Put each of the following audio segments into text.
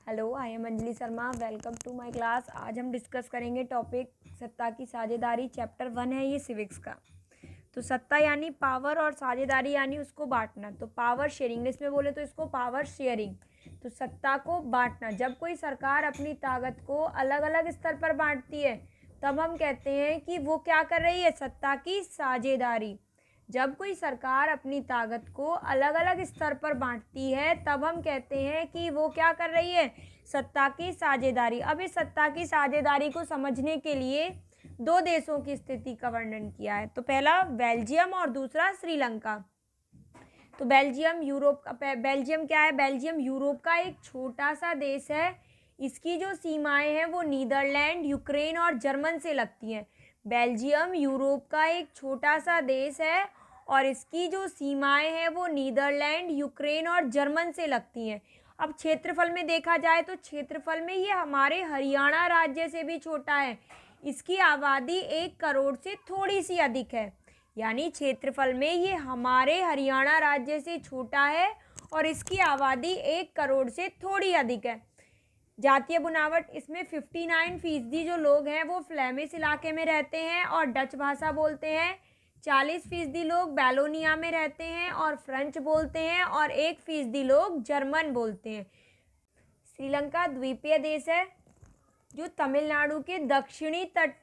Hello, I am Anjali Sharma. Welcome to my class. आज हम discuss करेंगे टॉपिक सत्ता की साझेदारी। चैप्टर 1 है ये सिविक्स का। तो सत्ता यानी पावर और साझेदारी यानी उसको बांटना। तो पावर शेयरिंग, इंग्लिश में बोले तो इसको पावर शेयरिंग। तो सत्ता को बांटना, जब कोई सरकार अपनी ताकत को अलग अलग स्तर पर बांटती है तब हम कहते हैं कि वो क्या कर रही है, सत्ता की साझेदारी। जब कोई सरकार अपनी ताकत को अलग अलग स्तर पर बांटती है तब हम कहते हैं कि वो क्या कर रही है, सत्ता की साझेदारी। अब इस सत्ता की साझेदारी को समझने के लिए दो देशों की स्थिति का वर्णन किया है। तो पहला बेल्जियम और दूसरा श्रीलंका। तो बेल्जियम क्या है, बेल्जियम यूरोप का एक छोटा सा देश है। इसकी जो सीमाएं हैं वो नीदरलैंड, यूक्रेन और जर्मन से लगती हैं। बेल्जियम यूरोप का एक छोटा सा देश है और इसकी जो सीमाएं हैं वो नीदरलैंड, यूक्रेन और जर्मन से लगती हैं। अब क्षेत्रफल में देखा जाए तो क्षेत्रफल में ये हमारे हरियाणा राज्य से भी छोटा है। इसकी आबादी 1 करोड़ से थोड़ी सी अधिक है, यानी क्षेत्रफल में ये हमारे हरियाणा राज्य से छोटा है और इसकी आबादी 1 करोड़ से थोड़ी अधिक है। जातीय बुनावट, इसमें 59% जो लोग हैं वो फ्लेमिश इलाके में रहते हैं और डच भाषा बोलते हैं। 40% लोग बैलोनिया में रहते हैं और फ्रेंच बोलते हैं और 1% लोग जर्मन बोलते हैं। श्रीलंका द्वीपीय देश है जो तमिलनाडु के दक्षिणी तट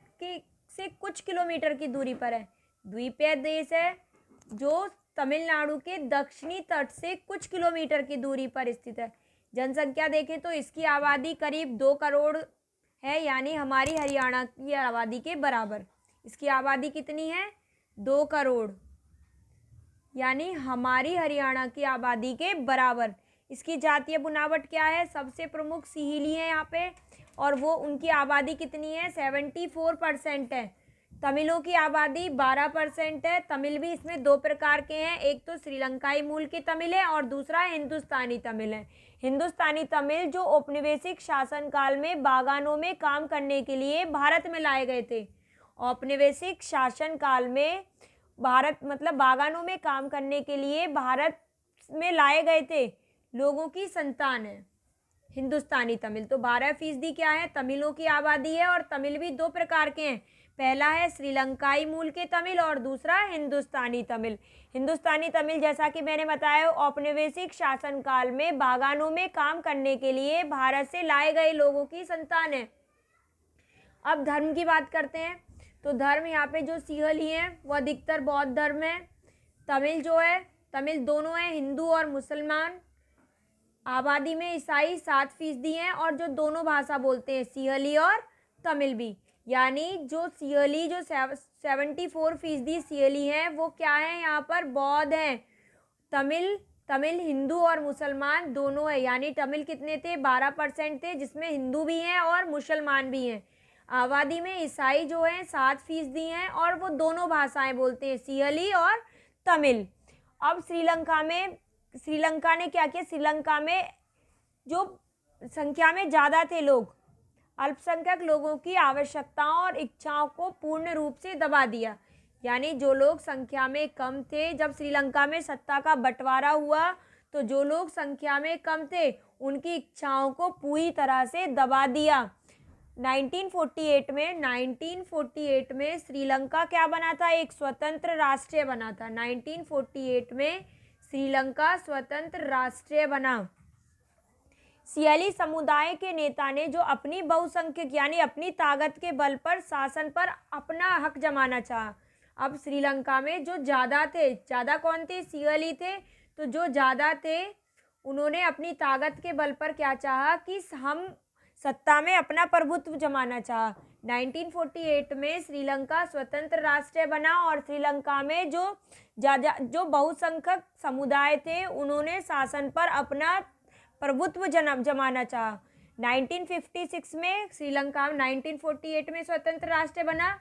से कुछ किलोमीटर की दूरी पर है। द्वीपीय देश है जो तमिलनाडु के दक्षिणी तट से कुछ किलोमीटर की दूरी पर स्थित है। जनसंख्या देखें तो इसकी आबादी करीब 2 करोड़ है, यानी हमारी हरियाणा की आबादी के बराबर। इसकी आबादी कितनी है, 2 करोड़, यानी हमारी हरियाणा की आबादी के बराबर। इसकी जातीय बुनावट क्या है, सबसे प्रमुख सिहिली है यहाँ पे और वो उनकी आबादी कितनी है, 74% है। तमिलों की आबादी 12% है। तमिल भी इसमें 2 प्रकार के हैं, एक तो श्रीलंकाई मूल के तमिल है और दूसरा हिंदुस्तानी तमिल है। हिंदुस्तानी तमिल जो औपनिवेशिक शासनकाल में बागानों में काम करने के लिए भारत में लाए गए थे। औपनिवेशिक शासनकाल में बागानों में काम करने के लिए भारत में लाए गए थे लोगों की संतान है हिंदुस्तानी तमिल। तो 12% क्या है, तमिलों की आबादी है और तमिल भी 2 प्रकार के हैं। पहला है श्रीलंकाई मूल के तमिल और दूसरा हिंदुस्तानी तमिल। हिंदुस्तानी तमिल जैसा कि मैंने बताया औपनिवेशिक शासनकाल में बागानों में काम करने के लिए भारत से लाए गए लोगों की संतान है। अब धर्म की बात करते हैं। तो धर्म यहाँ पे जो सिंहली हैं वो अधिकतर बौद्ध धर्म है। तमिल दोनों है, हिंदू और मुसलमान। आबादी में ईसाई 7% हैं और जो दोनों भाषा बोलते हैं, सिंहली और तमिल भी। यानी जो सिंहली, जो 74% सिंहली हैं वो क्या है, यहाँ पर बौद्ध हैं। तमिल हिंदू और मुसलमान दोनों है, यानी तमिल कितने थे, 12% थे, जिसमें हिंदू भी हैं और मुसलमान भी हैं। आबादी में ईसाई जो है 7% हैं और वो दोनों भाषाएं बोलते हैं, सिंहली और तमिल। अब श्रीलंका ने क्या किया, श्रीलंका में जो संख्या में ज़्यादा थे लोग, अल्पसंख्यक लोगों की आवश्यकताओं और इच्छाओं को पूर्ण रूप से दबा दिया। यानी जो लोग संख्या में कम थे, जब श्रीलंका में सत्ता का बंटवारा हुआ तो जो लोग संख्या में कम थे उनकी इच्छाओं को पूरी तरह से दबा दिया। 1948 में श्रीलंका क्या बना था, एक स्वतंत्र राष्ट्र बना था। 1948 में श्रीलंका स्वतंत्र राष्ट्र बना। सियाली समुदाय के नेता ने जो अपनी बहुसंख्यक यानी अपनी ताकत के बल पर शासन पर अपना हक जमाना चाहा। अब श्रीलंका में जो ज़्यादा थे, ज़्यादा कौन थे, सियाली थे। तो जो ज़्यादा थे उन्होंने अपनी ताकत के बल पर क्या चाहा कि हम सत्ता में अपना प्रभुत्व जमाना चाहा। 1948 में श्रीलंका स्वतंत्र राष्ट्र बना और श्रीलंका में जो बहुसंख्यक समुदाय थे उन्होंने शासन पर अपना प्रभुत्व जमाना चाहा। 1956 में श्रीलंका 1948 में स्वतंत्र राष्ट्र बना।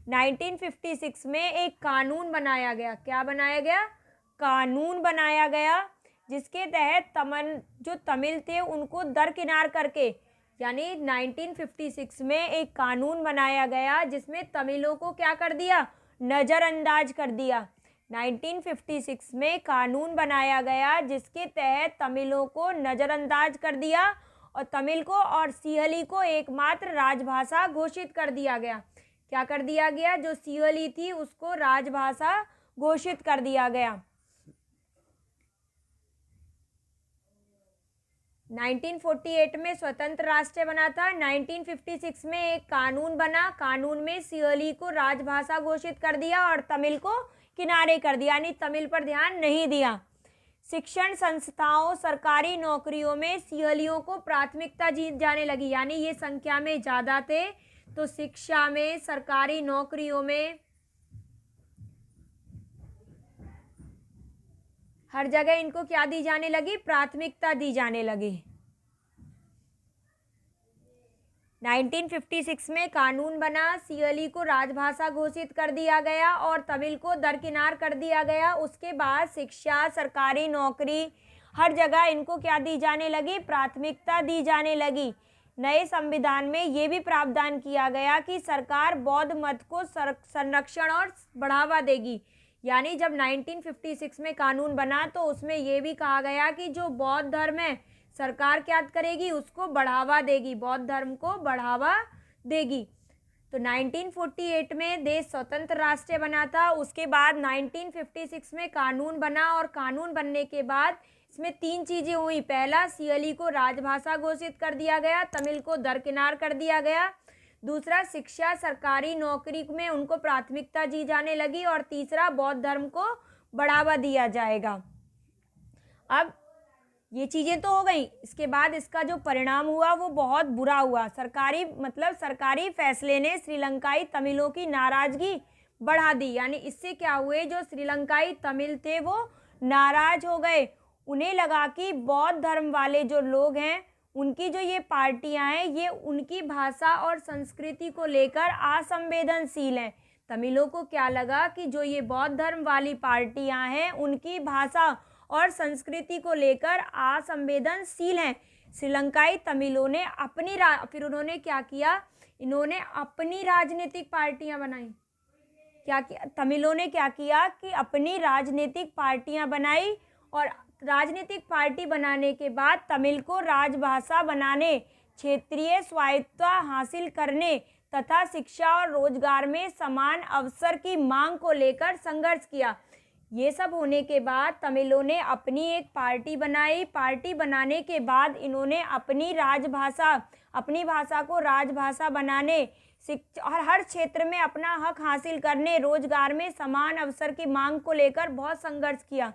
1956 में एक कानून बनाया गया। क्या बनाया गया, कानून बनाया गया जिसके तहत जो तमिल थे उनको दरकिनार करके, यानी 1956 में एक कानून बनाया गया जिसमें तमिलों को क्या कर दिया, नज़रअंदाज कर दिया। 1956 में कानून बनाया गया जिसके तहत तमिलों को नज़रअंदाज कर दिया और तमिल को और सिंहली को एकमात्र राजभाषा घोषित कर दिया गया। क्या कर दिया गया? जो सिंहली थी उसको राजभाषा घोषित कर दिया गया। 1948 में स्वतंत्र राष्ट्र बना था। 1956 में एक कानून बना, कानून में सिंहली को राजभाषा घोषित कर दिया और तमिल को किनारे कर दिया, यानी तमिल पर ध्यान नहीं दिया। शिक्षण संस्थाओं, सरकारी नौकरियों में सिंहलियों को प्राथमिकता दी जाने लगी, यानी ये संख्या में ज़्यादा थे, तो शिक्षा में, सरकारी नौकरियों में, हर जगह इनको क्या दी जाने लगी? प्राथमिकता दी जाने लगी। 1956 में कानून बना, सिंहली को राजभाषा घोषित कर दिया गया और तमिल को दरकिनार कर दिया गया। उसके बाद शिक्षा, सरकारी नौकरी, हर जगह इनको क्या दी जाने लगी? प्राथमिकता दी जाने लगी। नए संविधान में ये भी प्रावधान किया गया कि सरकार बौद्ध मत को संरक्षण और बढ़ावा देगी, यानी जब 1956 में कानून बना तो उसमें ये भी कहा गया कि जो बौद्ध धर्म है सरकार क्या करेगी? उसको बढ़ावा देगी, बौद्ध धर्म को बढ़ावा देगी। तो 1948 में देश स्वतंत्र राष्ट्र बना था। उसके बाद 1956 में कानून बना और कानून बनने के बाद इसमें 3 चीज़ें हुई। पहला, सिंहली को राजभाषा घोषित कर दिया गया, तमिल को दरकिनार कर दिया गया। दूसरा, शिक्षा, सरकारी नौकरी में उनको प्राथमिकता दी जाने लगी और तीसरा, बौद्ध धर्म को बढ़ावा दिया जाएगा। अब ये चीज़ें तो हो गई, इसके बाद इसका जो परिणाम हुआ वो बहुत बुरा हुआ। सरकारी फैसले ने श्रीलंकाई तमिलों की नाराज़गी बढ़ा दी, यानी इससे क्या हुए? जो श्रीलंकाई तमिल थे वो नाराज़ हो गए। उन्हें लगा कि बौद्ध धर्म वाले जो लोग हैं उनकी जो ये पार्टियां हैं ये उनकी भाषा और संस्कृति को लेकर असंवेदनशील हैं। तमिलों को क्या लगा कि जो ये बौद्ध धर्म वाली पार्टियां हैं उनकी भाषा और संस्कृति को लेकर असंवेदनशील हैं। श्रीलंकाई तमिलों ने फिर उन्होंने क्या किया? इन्होंने अपनी राजनीतिक पार्टियां बनाई। क्या किया? तमिलों ने क्या किया कि अपनी राजनीतिक पार्टियां बनाई और राजनीतिक पार्टी बनाने के बाद तमिल को राजभाषा बनाने, क्षेत्रीय स्वायत्तता हासिल करने तथा शिक्षा और रोजगार में समान अवसर की मांग को लेकर संघर्ष किया। ये सब होने के बाद तमिलों ने अपनी एक पार्टी बनाई। पार्टी बनाने के बाद इन्होंने अपनी भाषा को राजभाषा बनाने, शिक्षा और हर क्षेत्र में अपना हक हासिल करने, रोजगार में समान अवसर की मांग को लेकर बहुत संघर्ष किया।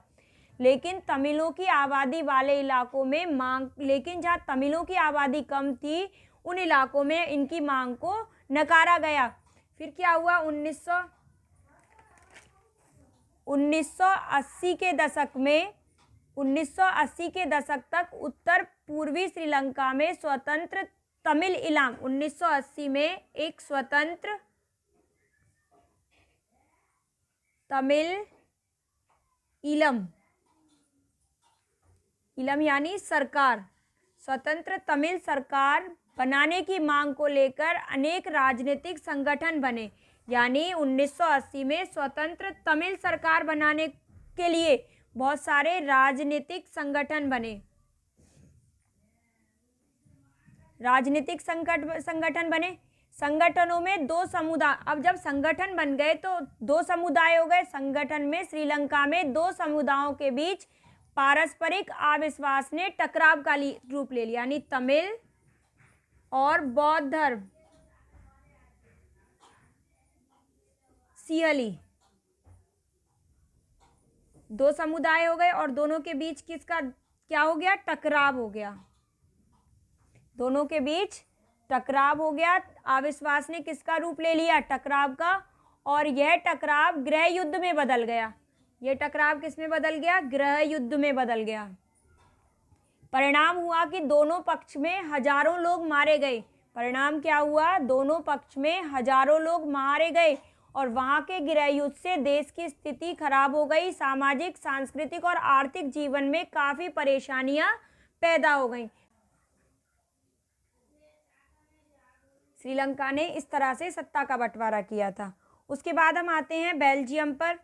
लेकिन तमिलों की आबादी वाले इलाकों में लेकिन जहाँ तमिलों की आबादी कम थी उन इलाकों में इनकी मांग को नकारा गया। फिर क्या हुआ? 1980 के दशक तक उत्तर पूर्वी श्रीलंका में स्वतंत्र तमिल इलाम 1980 में एक स्वतंत्र तमिल इलम यानी सरकार, स्वतंत्र तमिल सरकार बनाने की मांग को लेकर अनेक राजनीतिक संगठन बने। यानी 1980 में स्वतंत्र तमिल सरकार बनाने के लिए बहुत सारे राजनीतिक संगठन बने। संगठनों में 2 समुदाय। अब जब संगठन बन गए तो 2 समुदाय हो गए। संगठन में श्रीलंका में 2 समुदायों के बीच पारस्परिक अविश्वास ने टकराव का रूप ले लिया, यानी तमिल और बौद्ध धर्म, सिंहली, 2 समुदाय हो गए और दोनों के बीच किसका क्या हो गया? टकराव हो गया। दोनों के बीच टकराव हो गया। अविश्वास ने किसका रूप ले लिया? टकराव का। और यह टकराव गृह युद्ध में बदल गया। यह टकराव किस में बदल गया? गृह युद्ध में बदल गया। परिणाम हुआ कि दोनों पक्ष में हजारों लोग मारे गए। परिणाम क्या हुआ? दोनों पक्ष में हजारों लोग मारे गए और वहां के गृह युद्ध से देश की स्थिति खराब हो गई। सामाजिक, सांस्कृतिक और आर्थिक जीवन में काफी परेशानियां पैदा हो गईं। श्रीलंका ने इस तरह से सत्ता का बंटवारा किया था। उसके बाद हम आते हैं बेल्जियम पर।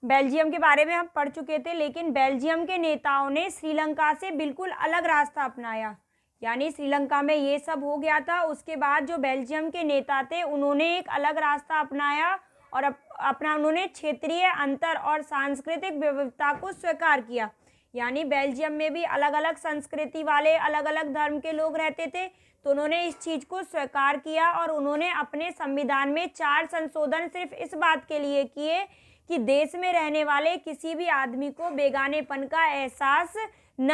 बेल्जियम के बारे में हम पढ़ चुके थे, लेकिन बेल्जियम के नेताओं ने श्रीलंका से बिल्कुल अलग रास्ता अपनाया। यानी श्रीलंका में ये सब हो गया था, उसके बाद जो बेल्जियम के नेता थे उन्होंने एक अलग रास्ता अपनाया और उन्होंने क्षेत्रीय अंतर और सांस्कृतिक विविधता को स्वीकार किया। यानी बेल्जियम में भी अलग अलग संस्कृति वाले, अलग अलग धर्म के लोग रहते थे, तो उन्होंने इस चीज़ को स्वीकार किया और उन्होंने अपने संविधान में 4 संशोधन सिर्फ इस बात के लिए किए कि देश में रहने वाले किसी भी आदमी को बेगानेपन का एहसास